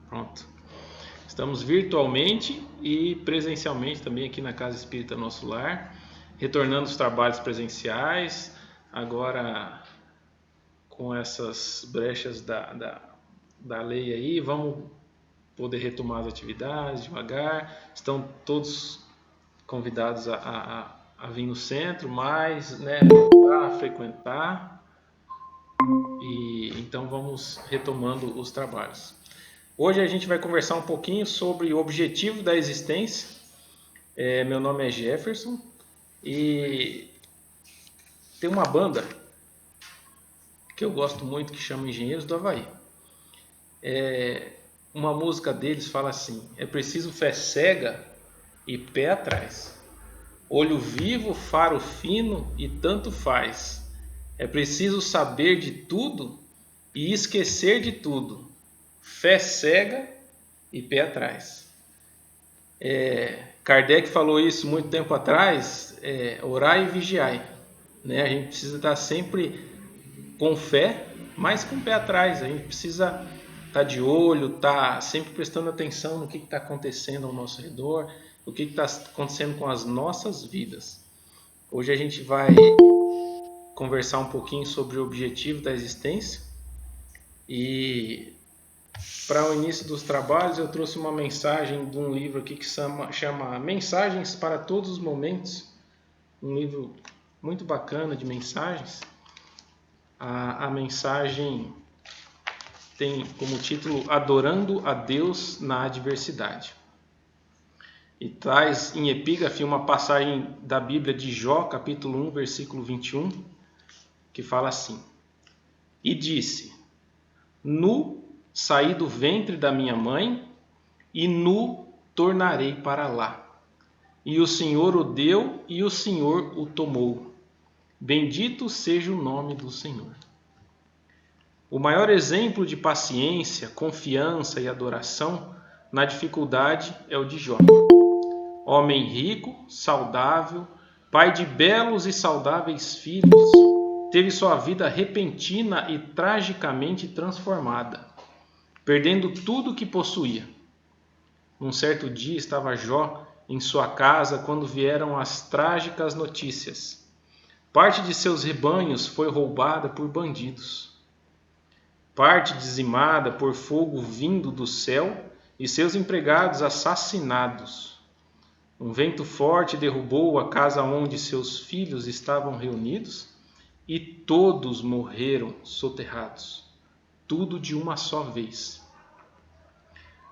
Pronto. Estamos virtualmente e presencialmente também aqui na Casa Espírita Nosso Lar, retornando os trabalhos presenciais, agora com essas brechas da lei aí, vamos poder retomar as atividades devagar. Estão todos convidados a vir no centro, mas a frequentar, e então vamos retomando os trabalhos. Hoje a gente vai conversar um pouquinho sobre o objetivo da existência. Meu nome é Jefferson e tem uma banda que eu gosto muito que chama Engenheiros do Havaí. Uma música deles fala assim: é preciso fé cega e pé atrás, olho vivo, faro fino e tanto faz. É preciso saber de tudo e esquecer de tudo, fé cega e pé atrás. Kardec falou isso muito tempo atrás, orai e vigiai. Né? A gente precisa estar sempre com fé, mas com o pé atrás. A gente precisa estar de olho, estar sempre prestando atenção no que está acontecendo ao nosso redor, o que está acontecendo com as nossas vidas. Hoje a gente vai conversar um pouquinho sobre o objetivo da existência, e para o início dos trabalhos eu trouxe uma mensagem de um livro aqui que chama Mensagens para Todos os Momentos, um livro muito bacana de mensagens. A mensagem tem como título Adorando a Deus na Adversidade, e traz em epígrafe uma passagem da Bíblia de Jó, capítulo 1, versículo 21, que fala assim: e disse: nu saí do ventre da minha mãe, e nu tornarei para lá. E o Senhor o deu, e o Senhor o tomou. Bendito seja o nome do Senhor. O maior exemplo de paciência, confiança e adoração na dificuldade é o de Jó. Homem rico, saudável, pai de belos e saudáveis filhos, teve sua vida repentina e tragicamente transformada, perdendo tudo o que possuía. Um certo dia estava Jó em sua casa quando vieram as trágicas notícias. Parte de seus rebanhos foi roubada por bandidos, parte dizimada por fogo vindo do céu e seus empregados assassinados. Um vento forte derrubou a casa onde seus filhos estavam reunidos e todos morreram soterrados, tudo de uma só vez.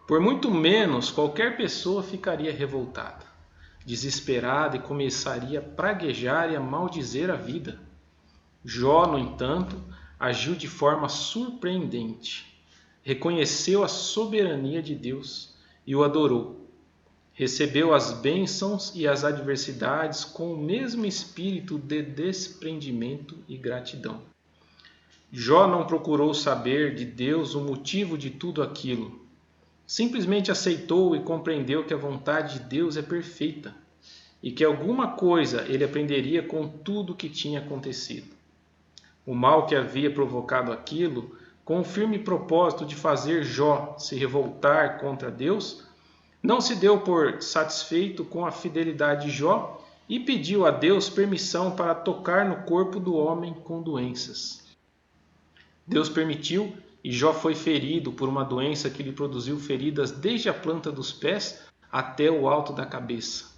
Por muito menos, qualquer pessoa ficaria revoltada, desesperada e começaria a praguejar e a maldizer a vida. Jó, no entanto, agiu de forma surpreendente. Reconheceu a soberania de Deus e o adorou. Recebeu as bênçãos e as adversidades com o mesmo espírito de desprendimento e gratidão. Jó não procurou saber de Deus o motivo de tudo aquilo. Simplesmente aceitou e compreendeu que a vontade de Deus é perfeita e que alguma coisa ele aprenderia com tudo o que tinha acontecido. O mal que havia provocado aquilo, com o firme propósito de fazer Jó se revoltar contra Deus, não se deu por satisfeito com a fidelidade de Jó e pediu a Deus permissão para tocar no corpo do homem com doenças. Deus permitiu e Jó foi ferido por uma doença que lhe produziu feridas desde a planta dos pés até o alto da cabeça.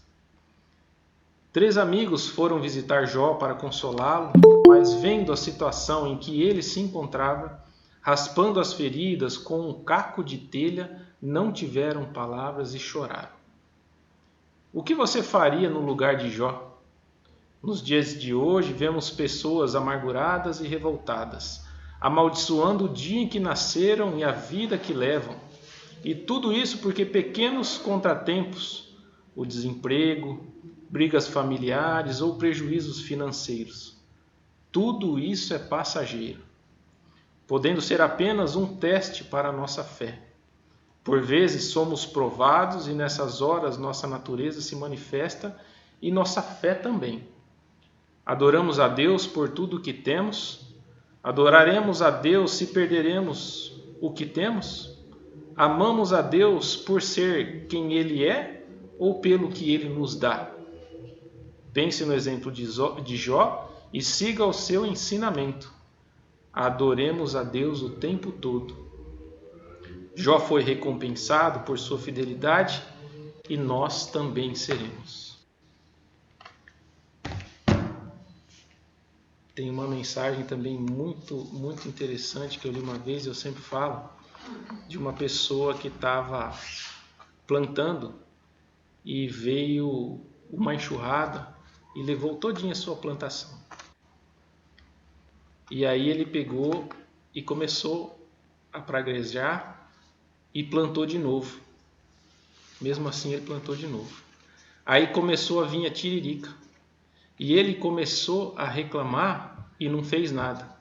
3 amigos foram visitar Jó para consolá-lo, mas vendo a situação em que ele se encontrava, raspando as feridas com um caco de telha, não tiveram palavras e choraram. O que você faria no lugar de Jó? Nos dias de hoje, vemos pessoas amarguradas e revoltadas, amaldiçoando o dia em que nasceram e a vida que levam. E tudo isso porque pequenos contratempos, o desemprego, brigas familiares ou prejuízos financeiros. Tudo isso é passageiro, podendo ser apenas um teste para a nossa fé. Por vezes somos provados e nessas horas nossa natureza se manifesta e nossa fé também. Adoramos a Deus por tudo o que temos? Adoraremos a Deus se perderemos o que temos? Amamos a Deus por ser quem Ele é ou pelo que Ele nos dá? Pense no exemplo de Jó e siga o seu ensinamento. Adoremos a Deus o tempo todo. Jó foi recompensado por sua fidelidade e nós também seremos. Tem uma mensagem também muito interessante que eu li uma vez, eu sempre falo, de uma pessoa que estava plantando e veio uma enxurrada e levou todinha a sua plantação. E aí ele pegou e começou a praguejar e plantou de novo. Mesmo assim ele plantou de novo. Aí começou a vir a tiririca. E ele começou a reclamar e não fez nada.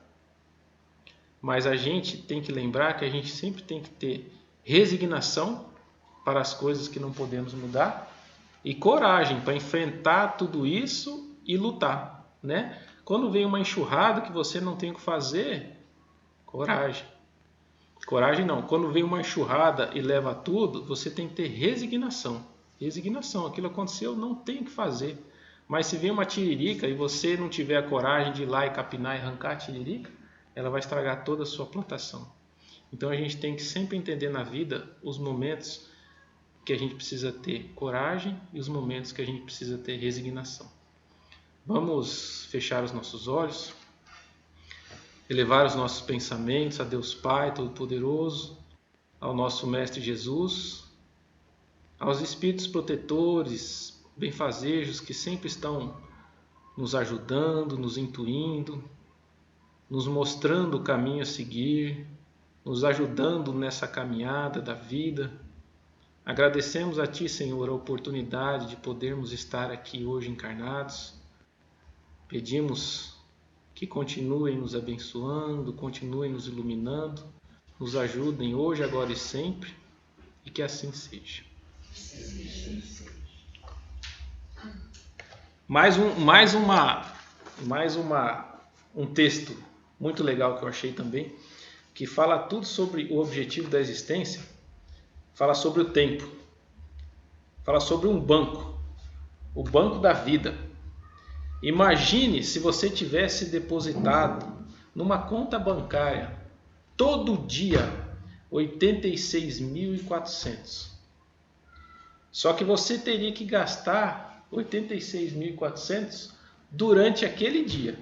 Mas a gente tem que lembrar que a gente sempre tem que ter resignação para as coisas que não podemos mudar e coragem para enfrentar tudo isso e lutar, né? Quando vem uma enxurrada que você não tem o que fazer, coragem. Coragem não. Quando vem uma enxurrada e leva tudo, você tem que ter resignação. Resignação. Aquilo aconteceu, não tem o que fazer. Mas se vem uma tiririca e você não tiver a coragem de ir lá e capinar e arrancar a tiririca, ela vai estragar toda a sua plantação. Então a gente tem que sempre entender na vida os momentos que a gente precisa ter coragem e os momentos que a gente precisa ter resignação. Vamos fechar os nossos olhos, elevar os nossos pensamentos a Deus Pai Todo-Poderoso, ao nosso Mestre Jesus, aos Espíritos protetores, benfazejos que sempre estão nos ajudando, nos intuindo, nos mostrando o caminho a seguir, nos ajudando nessa caminhada da vida. Agradecemos a Ti, Senhor, a oportunidade de podermos estar aqui hoje encarnados. Pedimos que continuem nos abençoando, continuem nos iluminando, nos ajudem hoje, agora e sempre, e que assim seja. Um texto muito legal que eu achei também, que fala tudo sobre o objetivo da existência, fala sobre o tempo, fala sobre um banco, o banco da vida. Imagine se você tivesse depositado numa conta bancária todo dia 86.400. Só que você teria que gastar 86.400 durante aquele dia.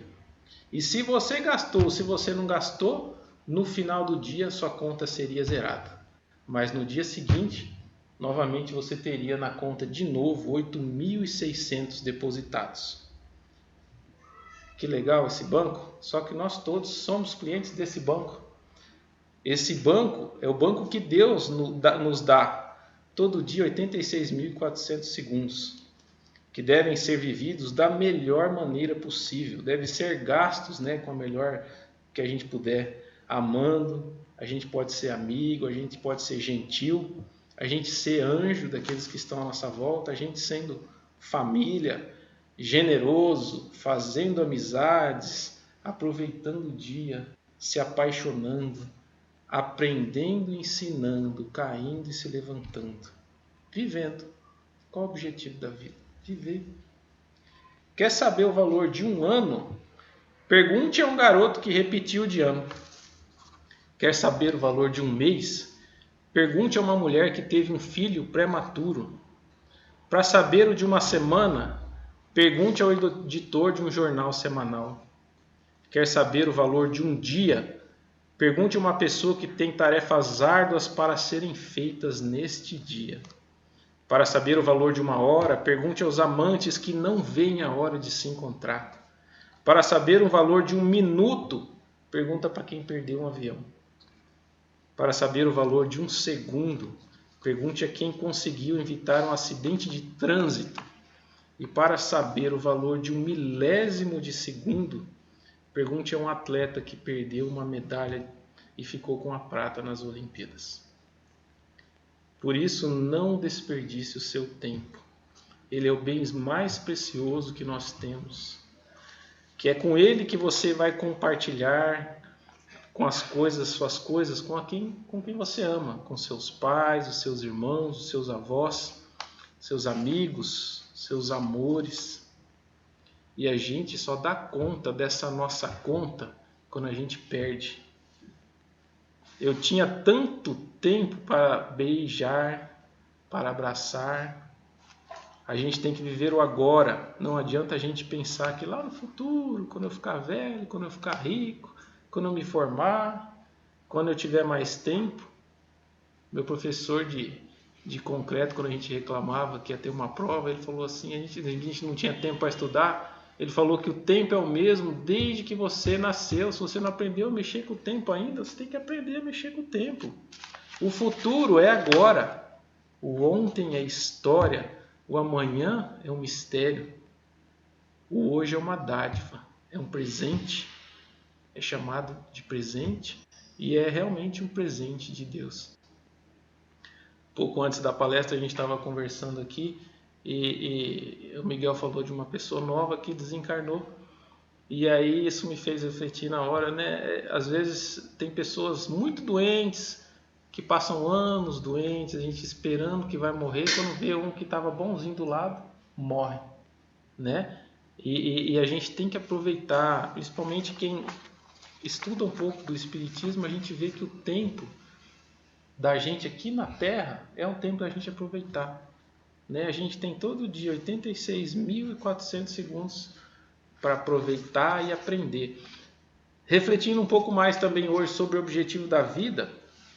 E se você gastou, se você não gastou, no final do dia sua conta seria zerada. Mas no dia seguinte, novamente você teria na conta de novo 8.600 depositados. Que legal esse banco, só que nós todos somos clientes desse banco. Esse banco é o banco que Deus nos dá todo dia 86.400 segundos, que devem ser vividos da melhor maneira possível, devem ser gastos, né, com a melhor que a gente puder, amando. A gente pode ser amigo, a gente pode ser gentil, a gente ser anjo daqueles que estão à nossa volta, a gente sendo família, generoso, fazendo amizades, aproveitando o dia, se apaixonando, aprendendo e ensinando, caindo e se levantando, vivendo. Qual o objetivo da vida? Viver. Quer saber o valor de um ano? Pergunte a um garoto que repetiu de ano. Quer saber o valor de um mês? Pergunte a uma mulher que teve um filho prematuro. Para saber o de uma semana, pergunte ao editor de um jornal semanal. Quer saber o valor de um dia? Pergunte a uma pessoa que tem tarefas árduas para serem feitas neste dia. Para saber o valor de uma hora, pergunte aos amantes que não veem a hora de se encontrar. Para saber o valor de um minuto, pergunta para quem perdeu um avião. Para saber o valor de um segundo, pergunte a quem conseguiu evitar um acidente de trânsito. E para saber o valor de um milésimo de segundo, pergunte a um atleta que perdeu uma medalha e ficou com a prata nas Olimpíadas. Por isso, não desperdice o seu tempo. Ele é o bem mais precioso que nós temos. Que é com ele que você vai compartilhar com as coisas, suas coisas, com quem você ama, com seus pais, os seus irmãos, os seus avós, seus amigos, seus amores. E a gente só dá conta dessa nossa conta quando a gente perde. Eu tinha tanto tempo para beijar, para abraçar. A gente tem que viver o agora. Não adianta a gente pensar que lá no futuro, quando eu ficar velho, quando eu ficar rico, quando eu me formar, quando eu tiver mais tempo. Meu professor de concreto, quando a gente reclamava que ia ter uma prova, ele falou assim, a gente não tinha tempo para estudar. Ele falou que o tempo é o mesmo desde que você nasceu. Se você não aprendeu a mexer com o tempo ainda, você tem que aprender a mexer com o tempo. O futuro é agora. O ontem é história. O amanhã é um mistério. O hoje é uma dádiva. É um presente. É chamado de presente e é realmente um presente de Deus. Pouco antes da palestra a gente estava conversando aqui e o Miguel falou de uma pessoa nova que desencarnou. E aí isso me fez refletir na hora, né? Às vezes tem pessoas muito doentes, que passam anos doentes, a gente esperando que vai morrer, quando vê um que estava bonzinho do lado, morre, né? E a gente tem que aproveitar, principalmente quem estuda um pouco do Espiritismo, a gente vê que o tempo da gente aqui na Terra é um tempo da gente aproveitar, né? A gente tem todo dia 86.400 segundos para aproveitar e aprender. Refletindo um pouco mais também hoje sobre o objetivo da vida,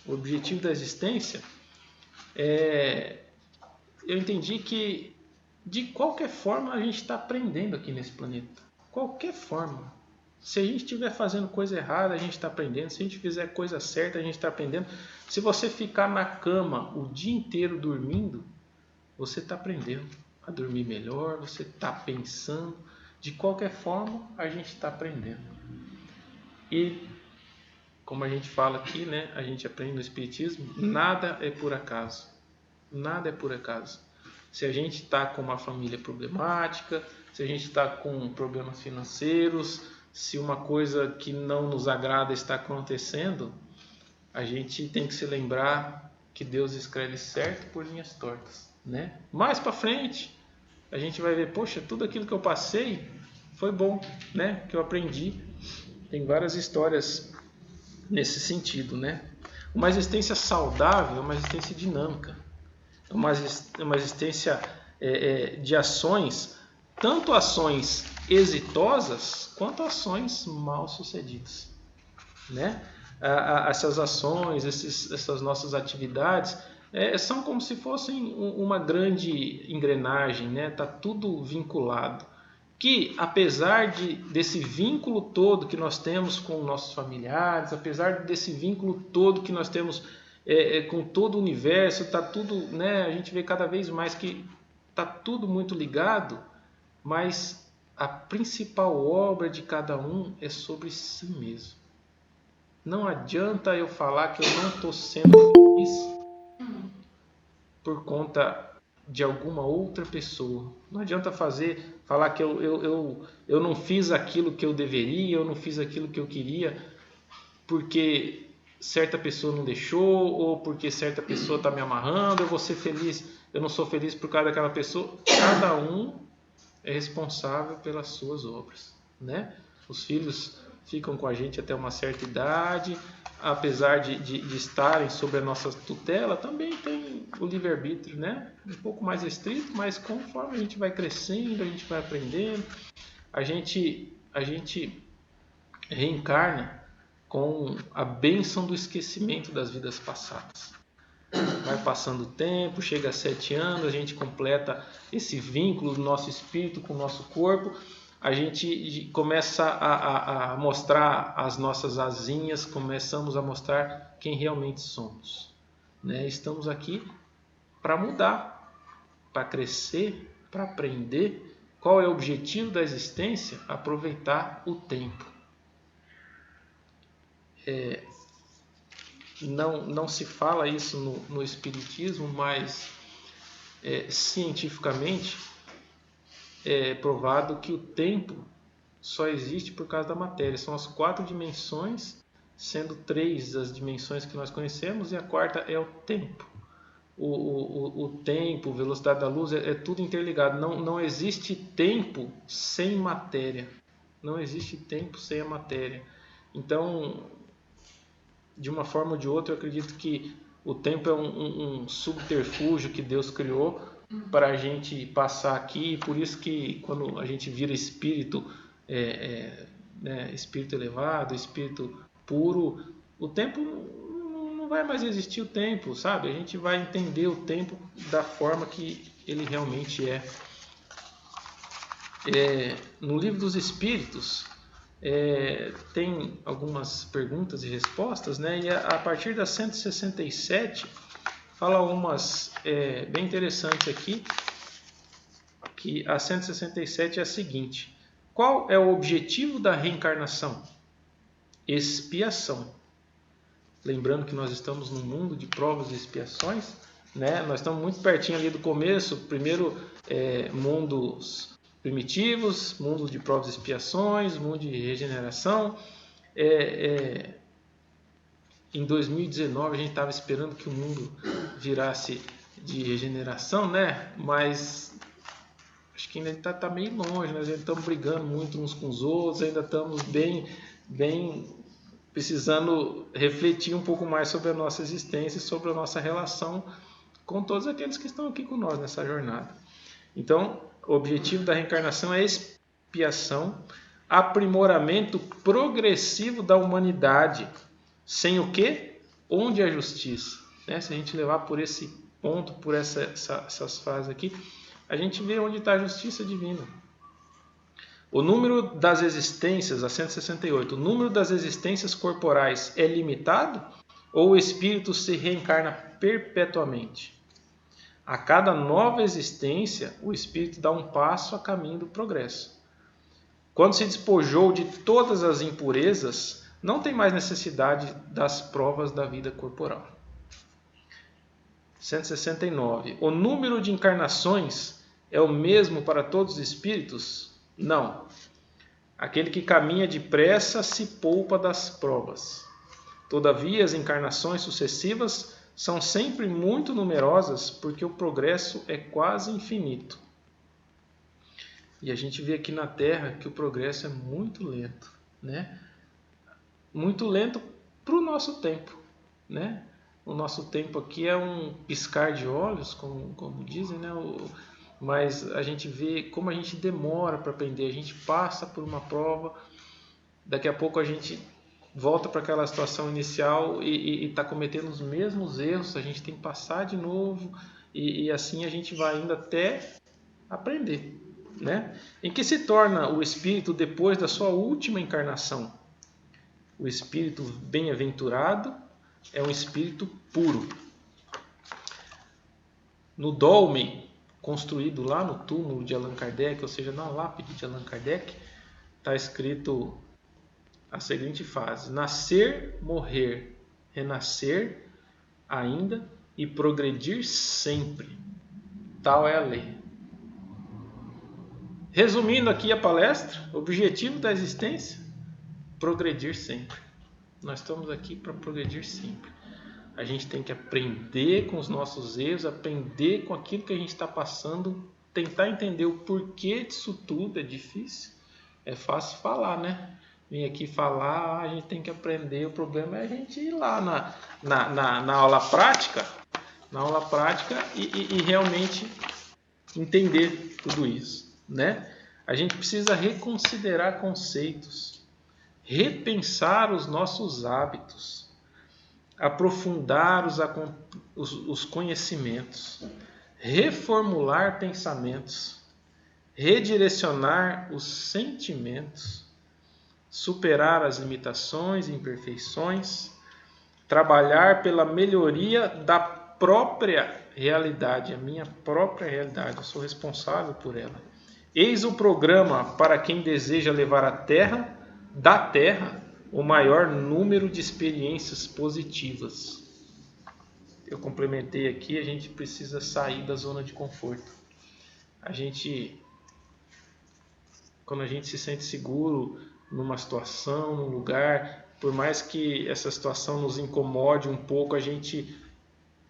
o objetivo da existência, eu entendi que de qualquer forma a gente está aprendendo aqui nesse planeta. Qualquer forma. Se a gente estiver fazendo coisa errada, a gente está aprendendo. Se a gente fizer coisa certa, a gente está aprendendo. Se você ficar na cama o dia inteiro dormindo, você está aprendendo a dormir melhor, você está pensando. De qualquer forma, a gente está aprendendo. E, como a gente fala aqui, né, a gente aprende no Espiritismo, nada é por acaso. Nada é por acaso. Se a gente está com uma família problemática, se a gente está com problemas financeiros, se uma coisa que não nos agrada está acontecendo, a gente tem que se lembrar que Deus escreve certo por linhas tortas, né? Mais para frente, a gente vai ver, poxa, tudo aquilo que eu passei foi bom, né? Que eu aprendi. Tem várias histórias nesse sentido, né? Uma existência saudável é uma existência dinâmica, é uma existência de ações, tanto ações exitosas quanto ações mal sucedidas, né? Essas ações, essas nossas atividades são como se fossem uma grande engrenagem, né? Tá tudo vinculado. Que apesar desse vínculo todo que nós temos com nossos familiares, apesar desse vínculo todo que nós temos com todo o universo, tá tudo, né? A gente vê cada vez mais que tá tudo muito ligado, mas a principal obra de cada um é sobre si mesmo. Não adianta eu falar que eu não estou sendo feliz por conta de alguma outra pessoa. Não adianta falar que eu não fiz aquilo que eu deveria, eu não fiz aquilo que eu queria, porque certa pessoa não deixou, ou porque certa pessoa está me amarrando, eu vou ser feliz, eu não sou feliz por causa daquela pessoa. Cada um é responsável pelas suas obras, né? Os filhos ficam com a gente até uma certa idade, apesar de estarem sob a nossa tutela, também tem o livre-arbítrio, né? Um pouco mais restrito, mas conforme a gente vai crescendo, a gente vai aprendendo, a gente reencarna com a bênção do esquecimento das vidas passadas. Vai passando o tempo, chega a 7 anos, a gente completa esse vínculo do nosso espírito com o nosso corpo, a gente começa a mostrar as nossas asinhas, começamos a mostrar quem realmente somos, né? Estamos aqui para mudar, para crescer, para aprender. Qual é o objetivo da existência? Aproveitar o tempo. Não se fala isso no Espiritismo, mas cientificamente é provado que o tempo só existe por causa da matéria. São as 4 dimensões sendo 3 as dimensões que nós conhecemos, e a quarta é o tempo. O tempo, velocidade da luz, é tudo interligado. Não existe tempo sem matéria. Não existe tempo sem a matéria. Então, de uma forma ou de outra, eu acredito que o tempo é um subterfúgio que Deus criou para a gente passar aqui. Por isso que quando a gente vira espírito, né, espírito elevado, espírito puro, o tempo não vai mais existir, o tempo, sabe? A gente vai entender o tempo da forma que ele realmente é. No Livro dos Espíritos tem algumas perguntas e respostas, né? E a partir da 167 fala umas bem interessantes aqui, que a 167 é a seguinte: qual é o objetivo da reencarnação? Expiação. Lembrando que nós estamos num mundo de provas e expiações, né? Nós estamos muito pertinho ali do começo. Primeiro, mundos primitivos, mundo de provas e expiações, mundo de regeneração. Em 2019 a gente estava esperando que o mundo virasse de regeneração, né? Mas acho que ainda está meio longe, nós ainda estamos brigando muito uns com os outros, ainda estamos bem precisando refletir um pouco mais sobre a nossa existência e sobre a nossa relação com todos aqueles que estão aqui com nós nessa jornada. Então, o objetivo da reencarnação é expiação, aprimoramento progressivo da humanidade. Sem o quê? Onde a justiça? Né? Se a gente levar por esse ponto, por essas fases aqui, a gente vê onde está a justiça divina. O número das existências, a 168, o número das existências corporais é limitado ou o espírito se reencarna perpetuamente? A cada nova existência, o espírito dá um passo a caminho do progresso. Quando se despojou de todas as impurezas, não tem mais necessidade das provas da vida corporal. 169. O número de encarnações é o mesmo para todos os espíritos? Não. Aquele que caminha depressa se poupa das provas. Todavia, as encarnações sucessivas são sempre muito numerosas, porque o progresso é quase infinito. E a gente vê aqui na Terra que o progresso é muito lento, né? Muito lento para o nosso tempo, né? O nosso tempo aqui é um piscar de olhos, como dizem, né? Mas a gente vê como a gente demora para aprender. A gente passa por uma prova, daqui a pouco a gente volta para aquela situação inicial e está cometendo os mesmos erros. A gente tem que passar de novo e assim a gente vai indo até aprender, né? Em que se torna o espírito depois da sua última encarnação? O espírito bem-aventurado é um espírito puro. No dolmen construído lá no túmulo de Allan Kardec, ou seja, na lápide de Allan Kardec, está escrito a seguinte frase: nascer, morrer, renascer ainda e progredir sempre. Tal é a lei. Resumindo aqui a palestra, o objetivo da existência: progredir sempre. Nós estamos aqui para progredir sempre. A gente tem que aprender com os nossos erros, aprender com aquilo que a gente está passando, tentar entender o porquê disso tudo. É difícil, é fácil falar, né? Vim aqui falar, a gente tem que aprender. O problema é a gente ir lá na aula prática, e realmente entender tudo isso, né? A gente precisa reconsiderar conceitos, repensar os nossos hábitos, aprofundar os conhecimentos, reformular pensamentos, redirecionar os sentimentos, superar as limitações e imperfeições, trabalhar pela melhoria da própria realidade, a minha própria realidade, eu sou responsável por ela. Eis o programa para quem deseja levar da Terra, o maior número de experiências positivas. Eu complementei aqui, a gente precisa sair da zona de conforto. Quando a gente se sente seguro numa situação, num lugar, Por mais que essa situação nos incomode um pouco, a gente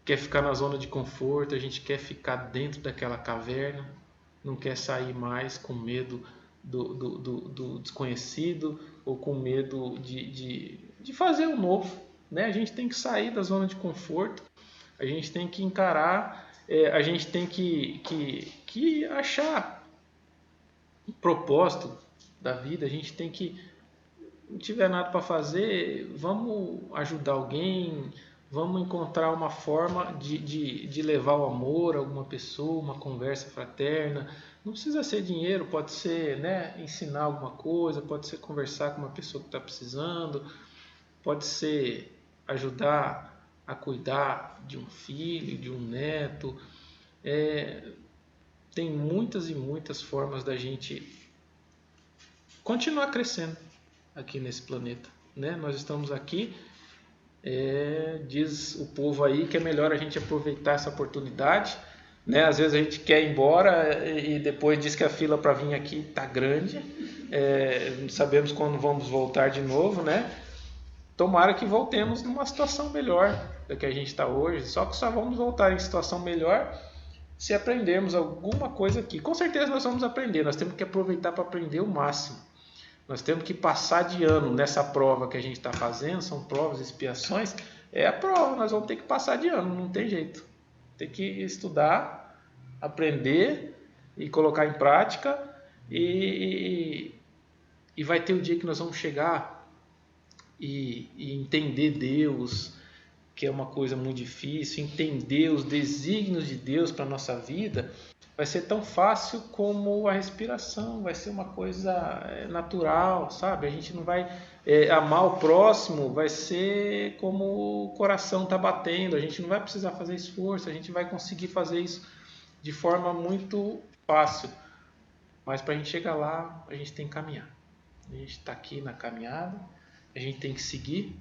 quer ficar na zona de conforto, a gente quer ficar dentro daquela caverna, não quer sair mais com medo do desconhecido ou com medo de fazer o novo. Né? A gente tem que sair da zona de conforto, a gente tem que encarar, a gente tem que achar o propósito da vida, a gente tem que, não tiver nada para fazer, vamos ajudar alguém, vamos encontrar uma forma de levar o amor a alguma pessoa, uma conversa fraterna. Não precisa ser dinheiro, pode ser, né, ensinar alguma coisa, pode ser conversar com uma pessoa que está precisando, pode ser ajudar a cuidar de um filho, de um neto. Tem muitas e muitas formas da gente continuar crescendo aqui nesse planeta. Né? Nós estamos aqui, diz o povo aí que é melhor a gente aproveitar essa oportunidade. Né? Às vezes a gente quer ir embora e depois diz que a fila para vir aqui está grande. Não sabemos quando vamos voltar de novo, né? Tomara que voltemos numa situação melhor da que a gente está hoje. Só que só vamos voltar em situação melhor se aprendermos alguma coisa aqui. Com certeza nós vamos aprender. Nós temos que aproveitar para aprender o máximo. Nós temos que passar de ano nessa prova que a gente está fazendo. São provas, expiações. É a prova, nós vamos ter que passar de ano, não tem jeito. Tem que estudar, aprender e colocar em prática. E vai ter o dia que nós vamos chegar e entender Deus, que é uma coisa muito difícil, entender os desígnios de Deus para a nossa vida, vai ser tão fácil como a respiração, vai ser uma coisa natural, sabe? A gente não vai amar o próximo, vai ser como o coração está batendo, a gente não vai precisar fazer esforço, a gente vai conseguir fazer isso de forma muito fácil. Mas para a gente chegar lá, a gente tem que caminhar. A gente está aqui na caminhada, a gente tem que seguir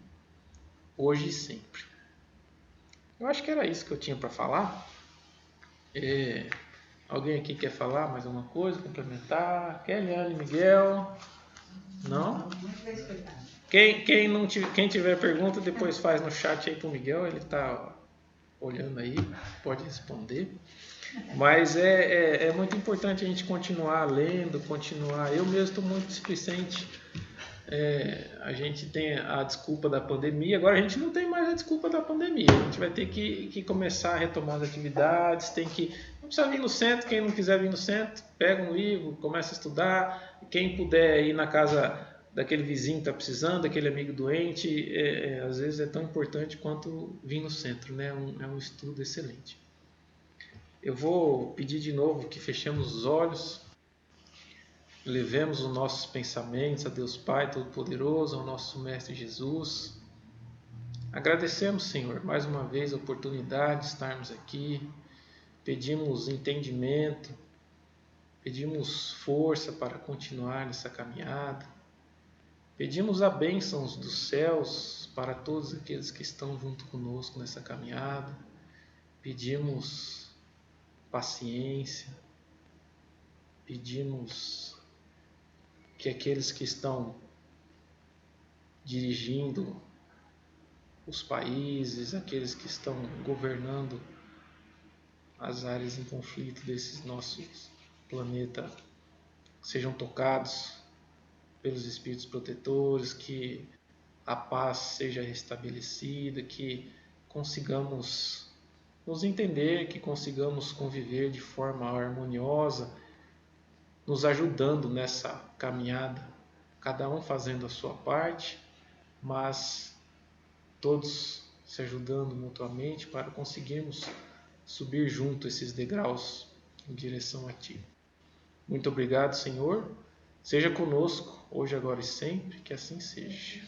hoje e sempre. Eu acho que era isso que eu tinha para falar. Alguém aqui quer falar mais alguma coisa, complementar? Kelly, Miguel? Não? Quem tiver pergunta, depois faz no chat aí pro Miguel, ele está olhando aí, pode responder. Mas é muito importante a gente continuar lendo, continuar. Eu mesmo estou muito displicente. A gente tem a desculpa da pandemia, agora a gente não tem mais a desculpa da pandemia. A gente vai ter que começar a retomar as atividades, não precisa vir no centro, quem não quiser vir no centro, pega um livro, começa a estudar. Quem puder ir na casa daquele vizinho que está precisando, daquele amigo doente, às vezes é tão importante quanto vir no centro, né? É um estudo excelente. Eu vou pedir de novo que fechemos os olhos, levemos os nossos pensamentos a Deus Pai Todo-Poderoso, ao nosso Mestre Jesus. Agradecemos, Senhor, mais uma vez a oportunidade de estarmos aqui. Pedimos entendimento, pedimos força para continuar nessa caminhada. Pedimos a bênção dos céus para todos aqueles que estão junto conosco nessa caminhada. Pedimos paciência, pedimos que aqueles que estão dirigindo os países, aqueles que estão governando as áreas em conflito desse nosso planeta, sejam tocados pelos espíritos protetores, que a paz seja restabelecida, que consigamos nos entender, que consigamos conviver de forma harmoniosa, nos ajudando nessa caminhada, cada um fazendo a sua parte, mas todos se ajudando mutuamente para conseguirmos subir junto esses degraus em direção a Ti. Muito obrigado, Senhor. Seja conosco, hoje, agora e sempre, que assim seja.